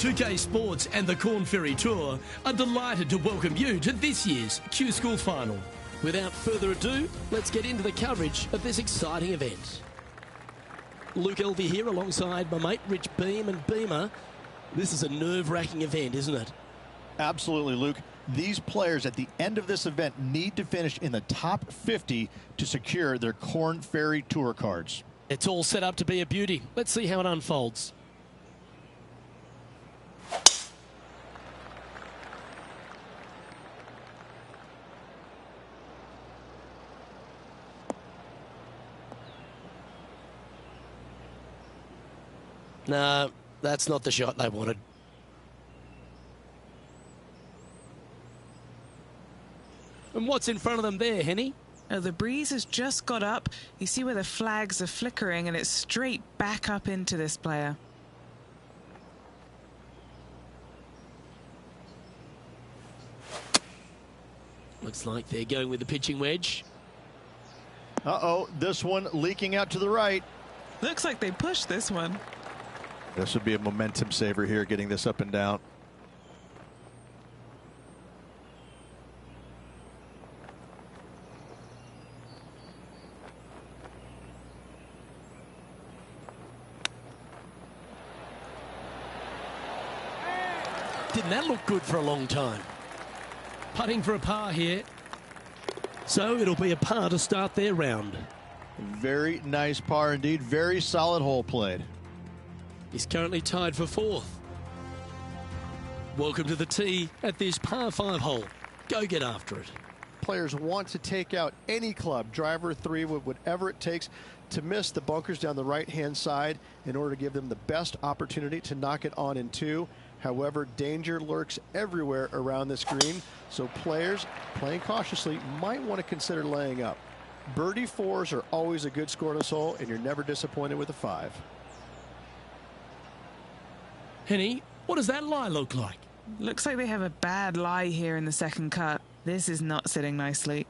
2K Sports and the Corn Ferry Tour are delighted to welcome you to this year's Q School Final. Without further ado, let's get into the coverage of this exciting event. Luke Elvey here alongside my mate Rich Beam and Beamer. This is a nerve-wracking event, isn't it? Absolutely, Luke. These players at the end of this event need to finish in the top 50 to secure their Corn Ferry Tour cards. It's all set up to be a beauty. Let's see how it unfolds. No, that's not the shot they wanted. And what's in front of them there, Henny? Oh, the breeze has just got up. You see where the flags are flickering, and it's straight back up into this player. Looks like they're going with the pitching wedge. Uh-oh, this one leaking out to the right. Looks like they pushed this one. This would be a momentum saver here, getting this up and down. Didn't that look good for a long time? Putting for a par here. So it'll be a par to start their round. Very nice par indeed. Very solid hole played. He's currently tied for fourth. Welcome to the tee at this par 5 hole. Go get after it. Players want to take out any club, driver, 3, whatever it takes, to miss the bunkers down the right-hand side in order to give them the best opportunity to knock it on in 2. However, danger lurks everywhere around this green, so players playing cautiously might want to consider laying up. Birdie 4s are always a good score in this hole, and you're never disappointed with a 5. Henny, what does that lie look like? Looks like they have a bad lie here in the second cut. This is not sitting nicely.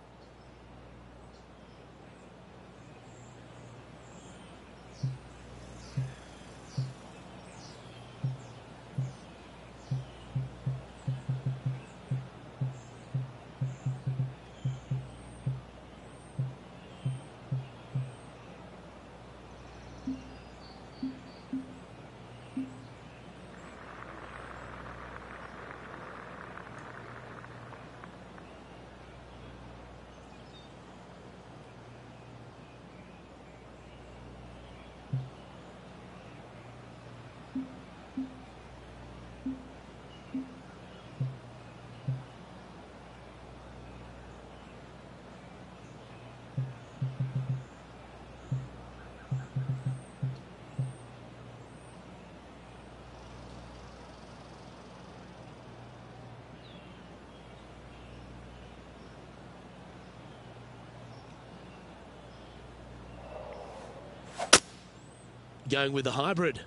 Going with the hybrid.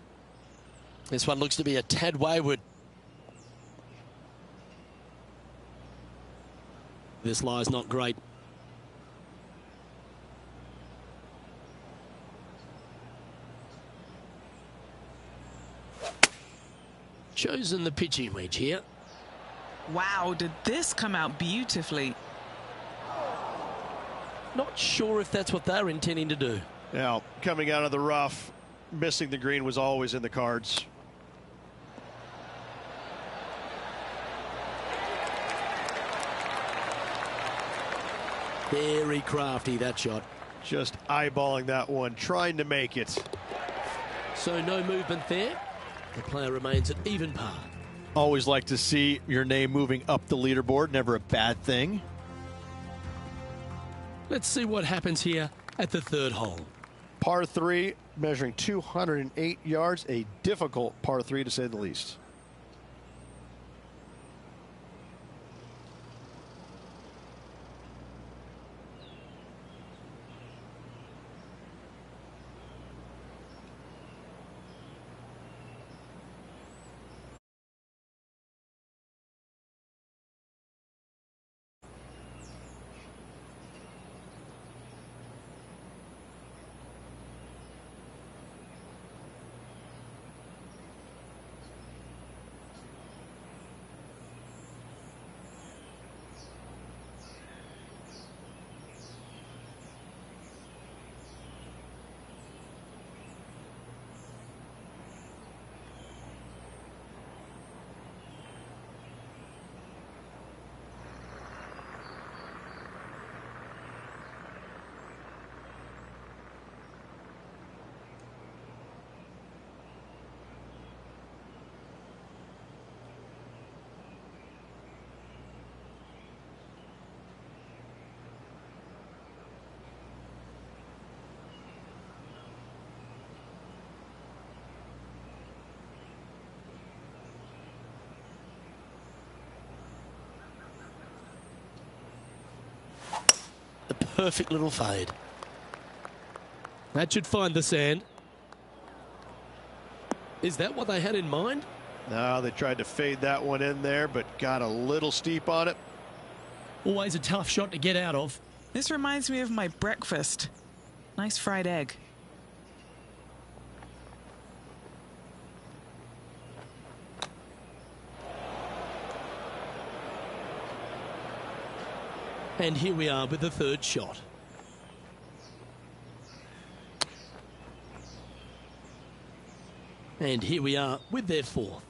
This one looks to be a tad wayward. This lie's not great. Chosen the pitching wedge here. Wow, did this come out beautifully? Not sure if that's what they're intending to do. Now, coming out of the rough, missing the green was always in the cards. Very crafty, that shot. Just eyeballing that one, trying to make it. So no movement there. The player remains at even par. Always like to see your name moving up the leaderboard. Never a bad thing. Let's see what happens here at the third hole. Par 3, measuring 208 yards, a difficult par 3 to say the least. perfect little fade. That should find the sand. Is that what they had in mind? No, they tried to fade that one in there, but got a little steep on it. Always a tough shot to get out of. This reminds me of my breakfast. Nice fried egg. And here we are with the third shot. And here we are with their fourth.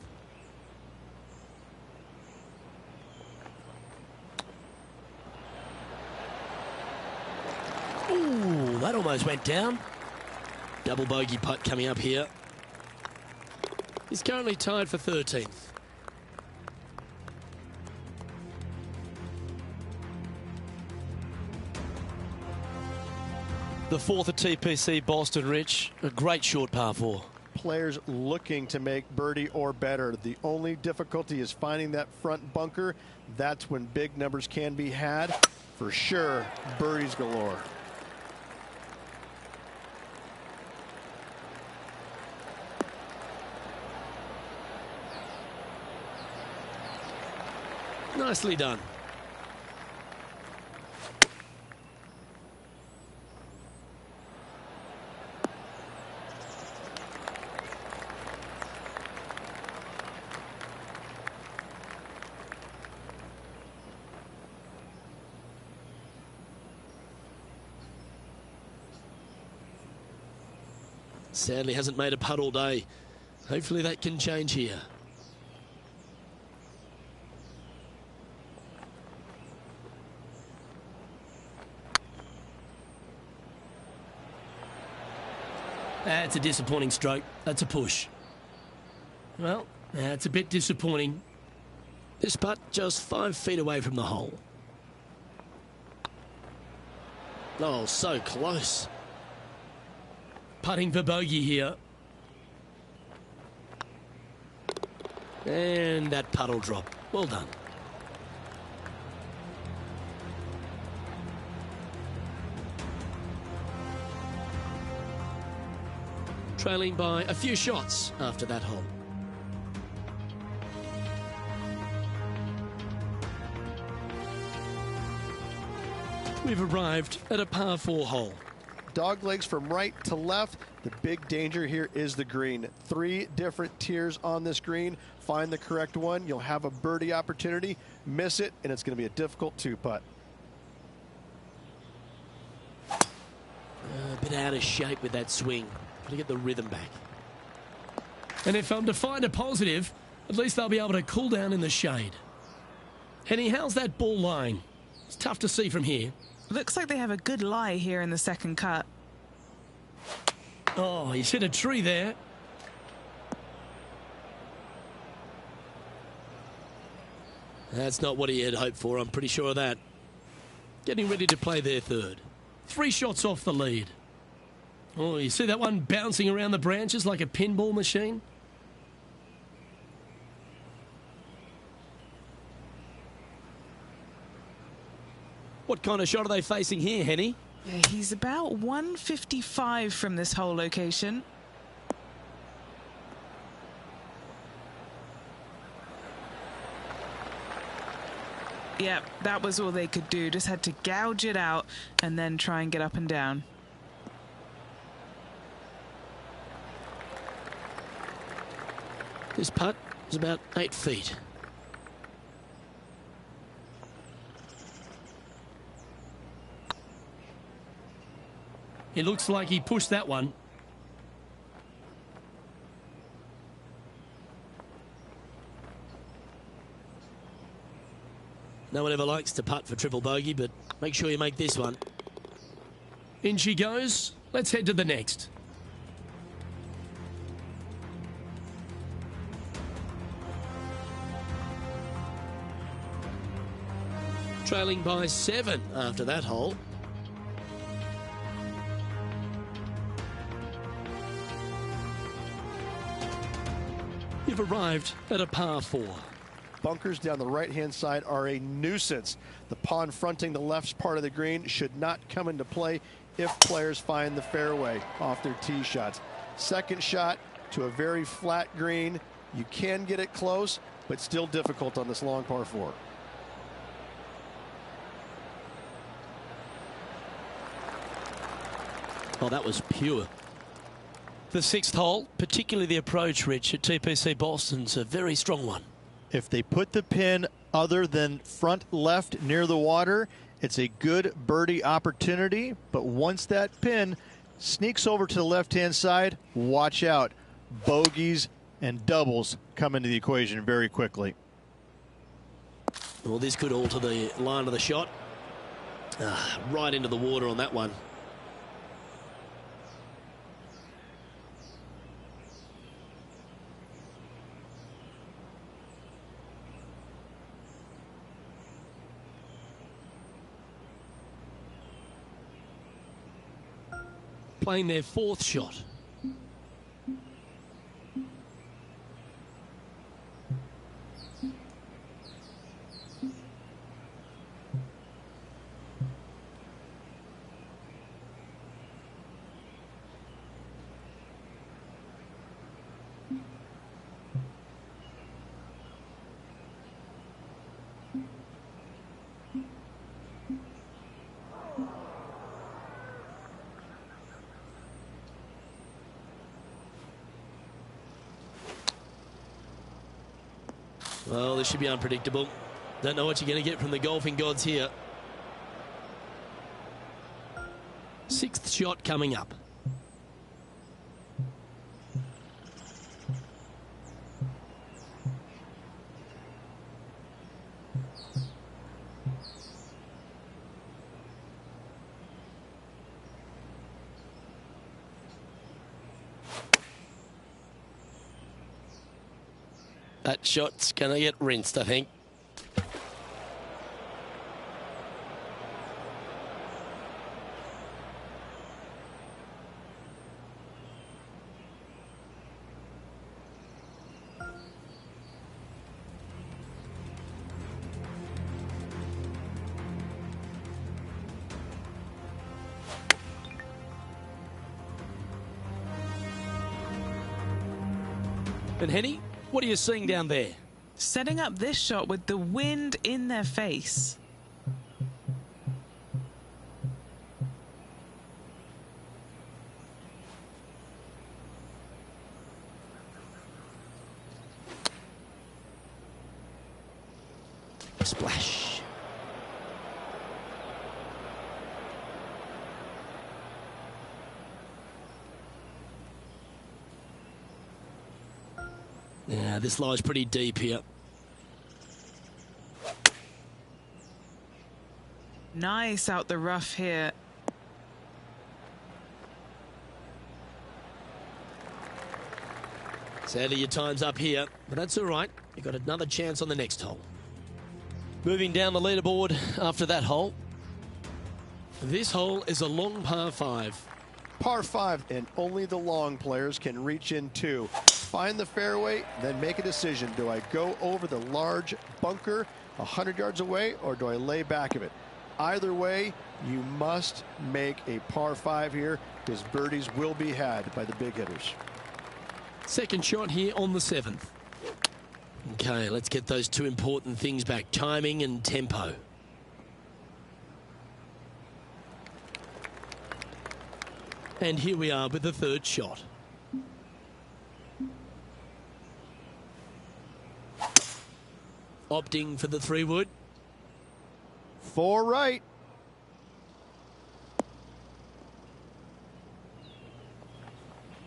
Ooh, that almost went down. Double bogey putt coming up here. He's currently tied for 13th. The fourth at TPC Boston, Rich. A great short par 4. Players looking to make birdie or better. The only difficulty is finding that front bunker. That's when big numbers can be had. For sure, birdies galore. Nicely done. Sadly hasn't made a putt all day. Hopefully that can change here. That's a disappointing stroke. That's a push. Well, that's a bit disappointing. This putt just 5 feet away from the hole. Oh, so close. Putting for bogey here. And that putt will drop. Well done. Trailing by a few shots after that hole. We've arrived at a par 4 hole. Dog legs from right to left. The big danger here is the green. 3 different tiers on this green. Find the correct one. You'll have a birdie opportunity. Miss it, and it's going to be a difficult 2-putt. A bit out of shape with that swing. Got to get the rhythm back. And if I'm to find a positive, at least they'll be able to cool down in the shade. Henny, how's that ball lying? It's tough to see from here. Looks like they have a good lie here in the second cut. Oh, he's hit a tree there. That's not what he had hoped for, I'm pretty sure of that. Getting ready to play their third. 3 shots off the lead. Oh, you see that one bouncing around the branches like a pinball machine? What kind of shot are they facing here, Henny? Yeah, he's about 155 from this hole location. Yep, that was all they could do. Just had to gouge it out and then try and get up and down. This putt is about 8 feet. It looks like he pushed that one. No one ever likes to putt for triple bogey, but make sure you make this one. In she goes. Let's head to the next. Trailing by 7 after that hole. You've arrived at a par 4. bunkers down the right-hand side are a nuisance. The pond fronting the left part of the green should not come into play if players find the fairway off their tee shots. Second shot to a very flat green. You can get it close, but still difficult on this long par 4. Oh, that was pure. The 6th hole, particularly the approach, Rich, at TPC Boston's a very strong one. If they put the pin other than front left near the water, it's a good birdie opportunity. But once that pin sneaks over to the left-hand side, watch out. Bogeys and doubles come into the equation very quickly. Well, this could alter the line of the shot. Right into the water on that one. Playing their 4th shot. Well, this should be unpredictable. Don't know what you're going to get from the golfing gods here. 6th shot coming up. That shot's going to get rinsed, I think. And Henny, what are you seeing down there? Setting up this shot with the wind in their face. Splash. Yeah, this lie's pretty deep here. Nice out the rough here. Sadly, your time's up here, but that's all right. You've got another chance on the next hole. Moving down the leaderboard after that hole. This hole is a long par 5. Par 5, and only the long players can reach in two. Find the fairway, then make a decision. Do I go over the large bunker 100 yards away, or do I lay back of it? Either way, you must make a par 5 here, because birdies will be had by the big hitters. Second shot here on the 7th. Okay, let's get those two important things back, timing and tempo. And here we are with the third shot. Opting for the 3-wood. 4 right.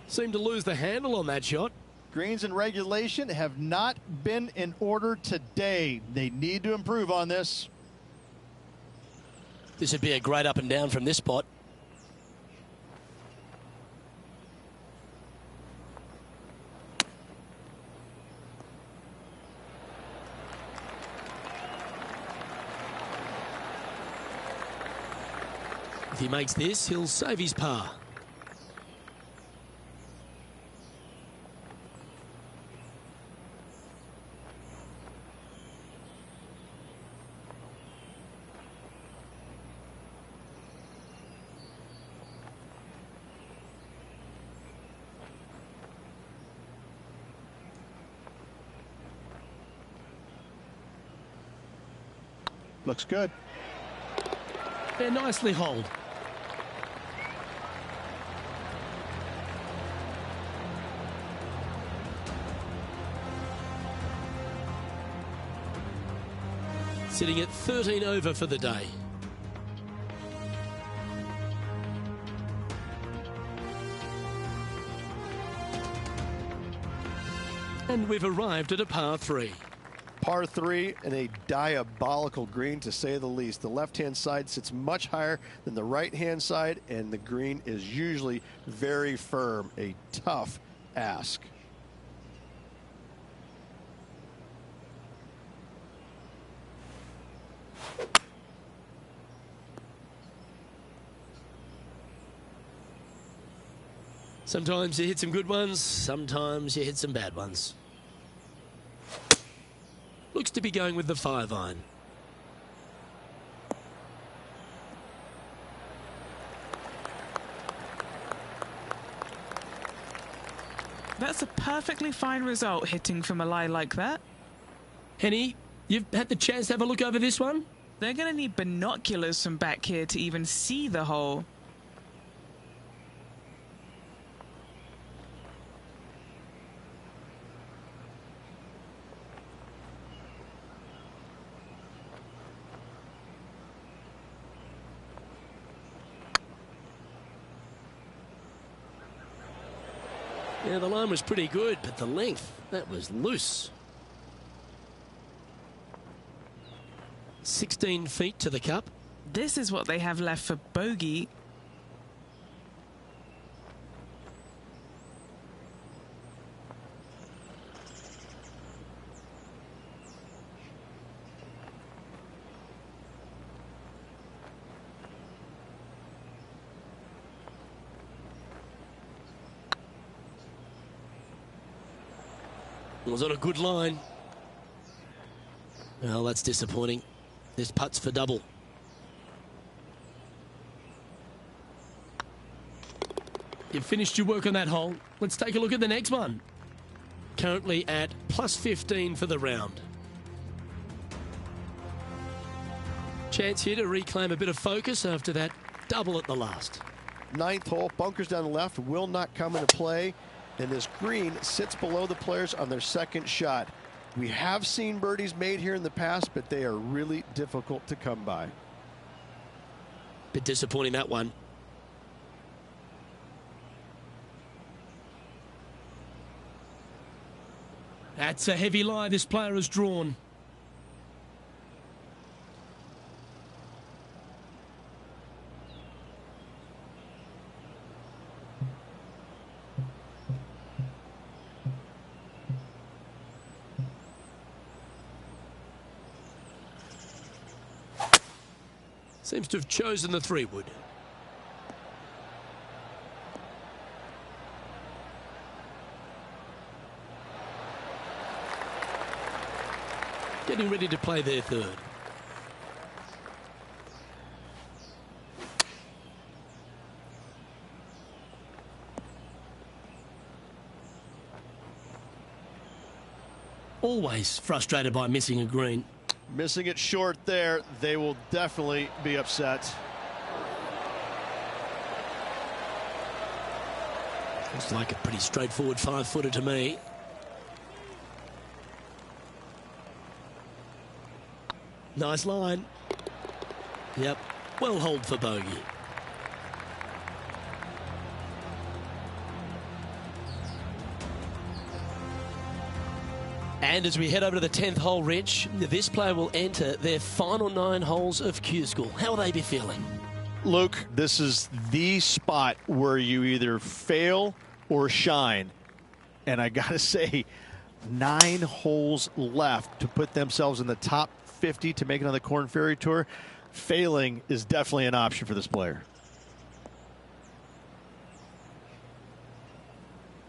Seemed to lose the handle on that shot. Greens and regulation have not been in order today. They need to improve on this. This would be a great up and down from this spot. If he makes this, he'll save his par. Looks good. They're nicely holed. Sitting at 13 over for the day. And we've arrived at a par 3. Par 3 and a diabolical green, to say the least. The left-hand side sits much higher than the right-hand side, and the green is usually very firm. A tough ask. Sometimes you hit some good ones, sometimes you hit some bad ones. Looks to be going with the 5-iron. That's a perfectly fine result, hitting from a lie like that. Henny, you've had the chance to have a look over this one? They're going to need binoculars from back here to even see the hole. Yeah, the line was pretty good, but the length, that was loose. 16 feet to the cup. This is what they have left for bogey. Was on a good line. Well, that's disappointing. This putt's for double. You've finished your work on that hole. Let's take a look at the next one. Currently at plus 15 for the round. Chance here to reclaim a bit of focus after that double at the last. 9th hole, bunkers down the left will not come into play, and this green sits below the players on their second shot. We have seen birdies made here in the past, but they are really difficult to come by. Bit disappointing, that one. That's a heavy lie this player has drawn. Seems to have chosen the 3-wood. Getting ready to play their third. Always frustrated by missing a green. Missing it short there, they will definitely be upset. Looks like a pretty straightforward 5-footer to me. Nice line. Yep, well holed for bogey. And as we head over to the 10th hole, Rich, this player will enter their final 9 holes of Q School. How will they be feeling? Luke, this is the spot where you either fail or shine. And I got to say, 9 holes left to put themselves in the top 50 to make it on the Korn Ferry Tour. Failing is definitely an option for this player.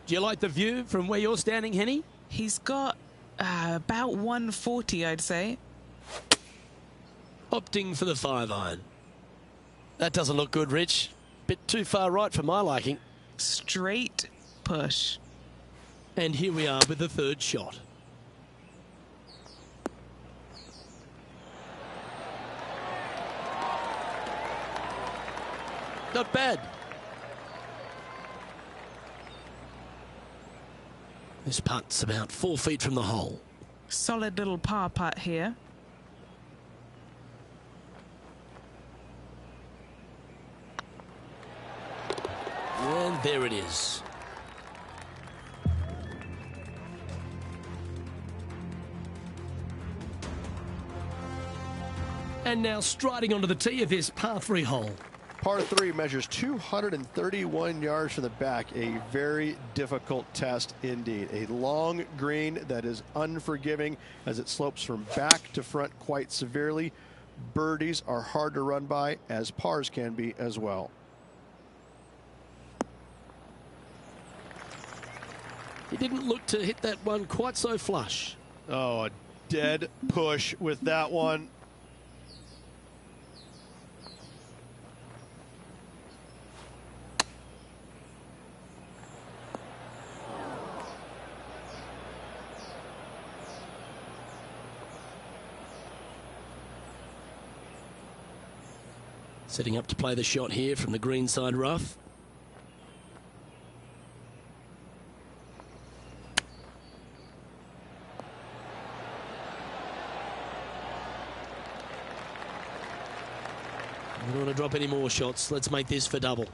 Do you like the view from where you're standing, Henny? He's got about 140, I'd say. Opting for the 5-iron. That doesn't look good, Rich. Bit too far right for my liking. Straight push. And here we are with the 3rd shot. Not bad. This putt's about 4 feet from the hole. Solid little par putt here. And there it is. And now striding onto the tee of this par 3 hole. Par 3 measures 231 yards from the back. A very difficult test indeed. A long green that is unforgiving as it slopes from back to front quite severely. Birdies are hard to run by, as pars can be as well. He didn't look to hit that one quite so flush. Oh, a dead push with that one. Setting up to play the shot here from the greenside rough. We don't want to drop any more shots. Let's make this for double.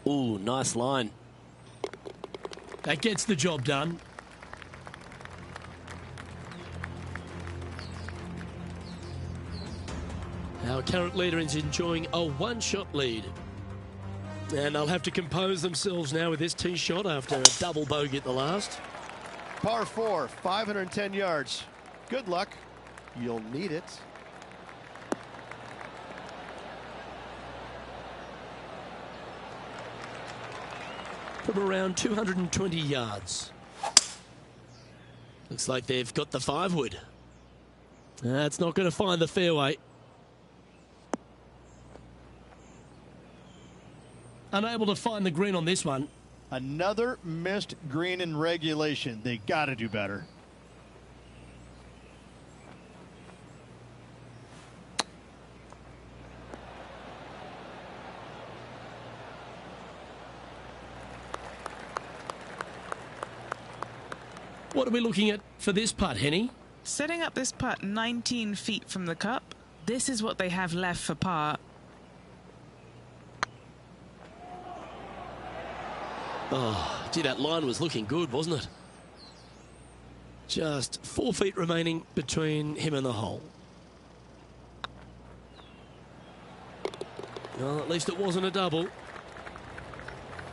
Ooh, nice line. That gets the job done. Our current leader is enjoying a one-shot lead. And they'll have to compose themselves now with this tee shot after a double bogey at the last. Par 4, 510 yards. Good luck. You'll need it. From around 220 yards. Looks like they've got the 5-wood. That's not going to find the fairway. Unable to find the green on this one. Another missed green in regulation. They got to do better. What are we looking at for this putt, Henny? Setting up this putt 19 feet from the cup. This is what they have left for par. Oh, gee, that line was looking good, wasn't it? Just 4 feet remaining between him and the hole. Well, at least it wasn't a double.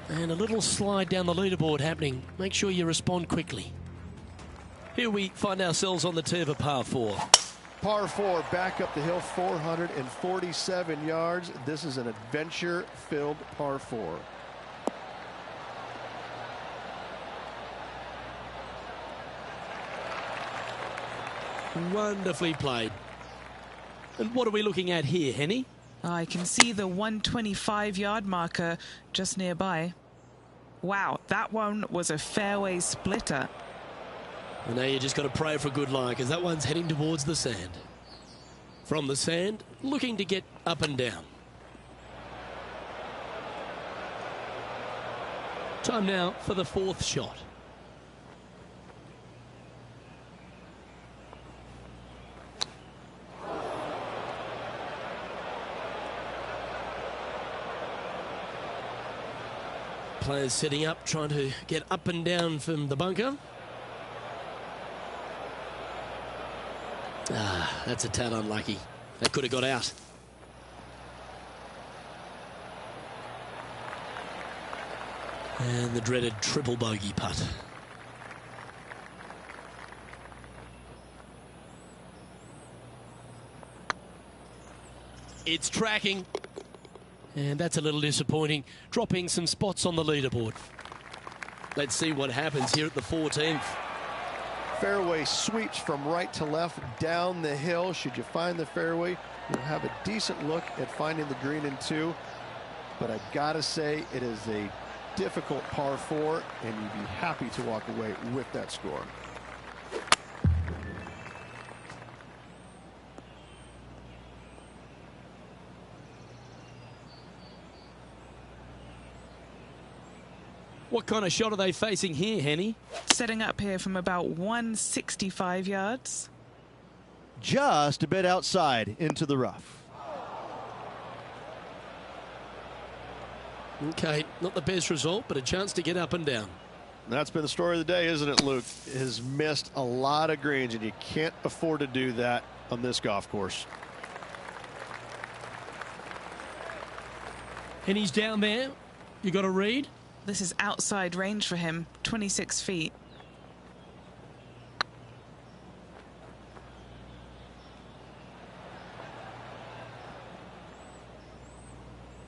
And a little slide down the leaderboard happening. Make sure you respond quickly. Here we find ourselves on the tee of a par 4. Par 4, back up the hill, 447 yards. This is an adventure-filled par 4. Wonderfully played. And what are we looking at here, Henny? I can see the 125-yard marker just nearby. Wow, that one was a fairway splitter. And now you just got to pray for good luck, because that one's heading towards the sand. From the sand, looking to get up and down. Time now for the 4th shot. Players setting up, trying to get up and down from the bunker. Ah, that's a tad unlucky. That could have got out. And the dreaded triple bogey putt. It's tracking. And that's a little disappointing, dropping some spots on the leaderboard. Let's see what happens here at the 14th. Fairway sweeps from right to left down the hill. Should you find the fairway, you'll have a decent look at finding the green in 2. But I gotta say, it is a difficult par 4, and you'd be happy to walk away with that score. What kind of shot are they facing here, Henny? Setting up here from about 165 yards. Just a bit outside into the rough. Okay, not the best result, but a chance to get up and down. That's been the story of the day, isn't it, Luke? Has missed a lot of greens, and you can't afford to do that on this golf course. And he's down there. You got a read? This is outside range for him, 26 feet.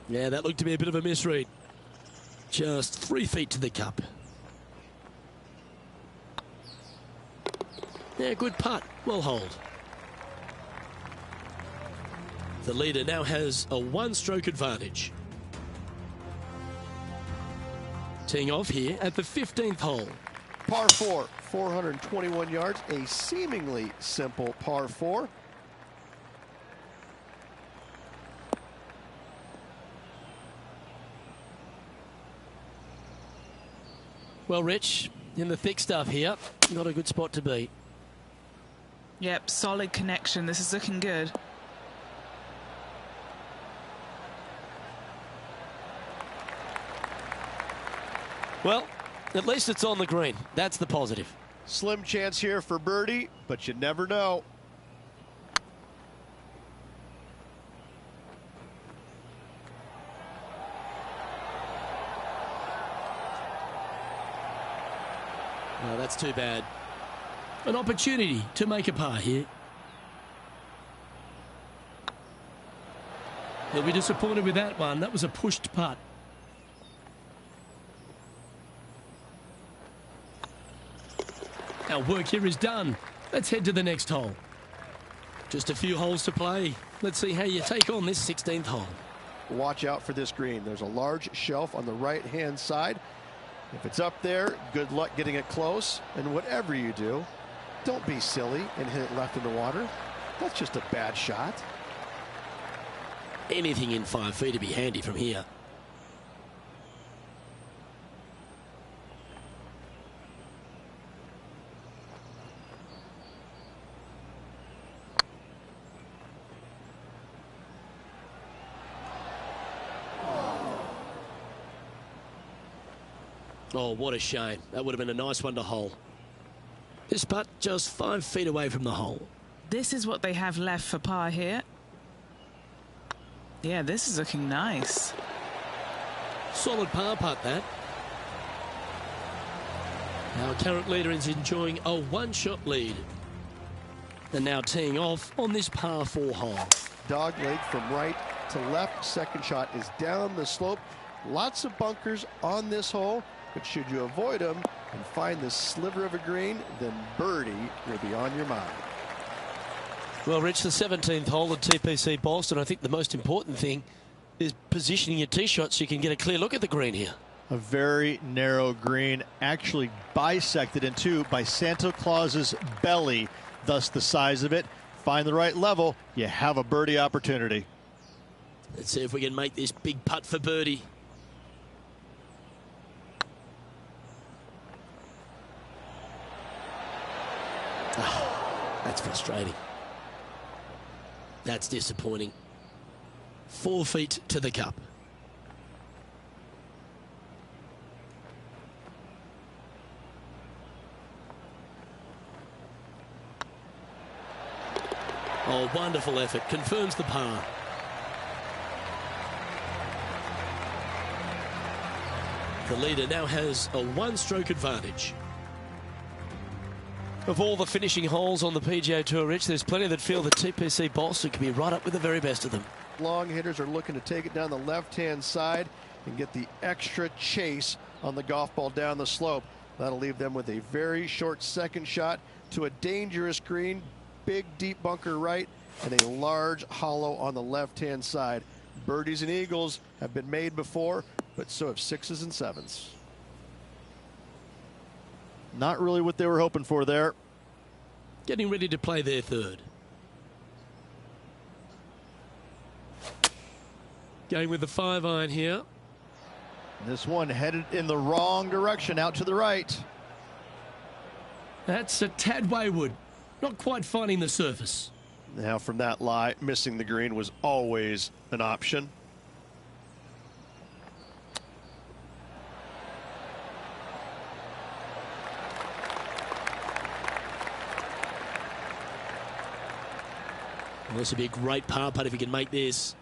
Yeah, that looked to be a bit of a misread. Just 3 feet to the cup. Yeah, good putt. Well hold. The leader now has a 1-stroke advantage. Teeing off here at the 15th hole. Par 4, 421 yards, a seemingly simple par 4. Well, Rich, in the thick stuff here, not a good spot to be. Yep, solid connection. This is looking good. Well, at least it's on the green. That's the positive. Slim chance here for birdie, but you never know. No, that's too bad. An opportunity to make a par here. He'll be disappointed with that one. That was a pushed putt. Our work here is done. Let's head to the next hole. Just a few holes to play. Let's see how you take on this 16th hole. Watch out for this green. There's a large shelf on the right-hand side. If it's up there, good luck getting it close. And whatever you do, don't be silly and hit it left in the water. That's just a bad shot. Anything in 5 feet to be handy from here. Oh, what a shame. That would have been a nice one to hole. This putt just 5 feet away from the hole. This is what they have left for par here. Yeah, this is looking nice. Solid par putt, that. Our current leader is enjoying a 1-shot lead. And now teeing off on this par 4 hole. Dog leg from right to left. Second shot is down the slope. Lots of bunkers on this hole, but should you avoid them and find this sliver of a green, then birdie will be on your mind. Well, Rich, the 17th hole at TPC Boston, I think the most important thing is positioning your tee shot so you can get a clear look at the green here. A very narrow green, actually bisected in two by Santa Claus's belly, thus the size of it. Find the right level, you have a birdie opportunity. Let's see if we can make this big putt for birdie. Oh, that's frustrating. That's disappointing. 4 feet to the cup. Oh, wonderful effort. Confirms the par. The leader now has a 1-stroke advantage. Of all the finishing holes on the PGA Tour, Rich, there's plenty that feel that TPC Boston can be right up with the very best of them. Long hitters are looking to take it down the left-hand side and get the extra chase on the golf ball down the slope. That'll leave them with a very short second shot. to a dangerous green. Big, deep bunker right and a large hollow on the left-hand side. Birdies and eagles have been made before, but so have 6s and 7s. Not really what they were hoping for there. Getting ready to play their third. Going with the 5-iron here. This one headed in the wrong direction, out to the right. That's a tad wayward. Not quite finding the surface. Now from that lie, missing the green was always an option. Well, this would be a great par putt if he can make this.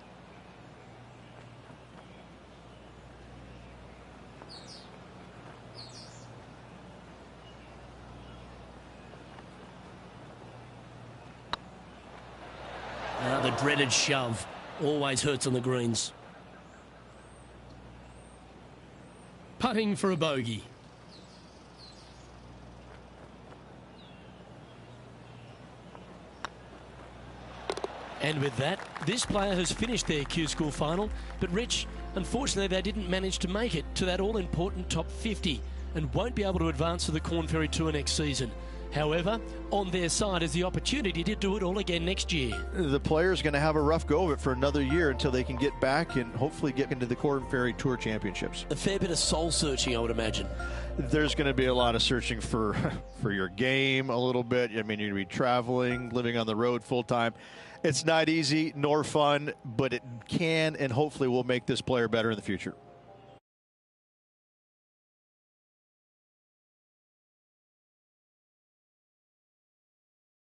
The dreaded shove always hurts on the greens. Putting for a bogey. And with that, this player has finished their Q School final. But Rich, unfortunately, they didn't manage to make it to that all-important top 50 and won't be able to advance to the Corn Ferry Tour next season. However, on their side is the opportunity to do it all again next year. The player's going to have a rough go of it for another year until they can get back and hopefully get into the Corn Ferry Tour Championships. A fair bit of soul searching, I would imagine. There's going to be a lot of searching for your game a little bit. I mean, you're going to be traveling, living on the road full time. It's not easy nor fun, but it can and hopefully will make this player better in the future.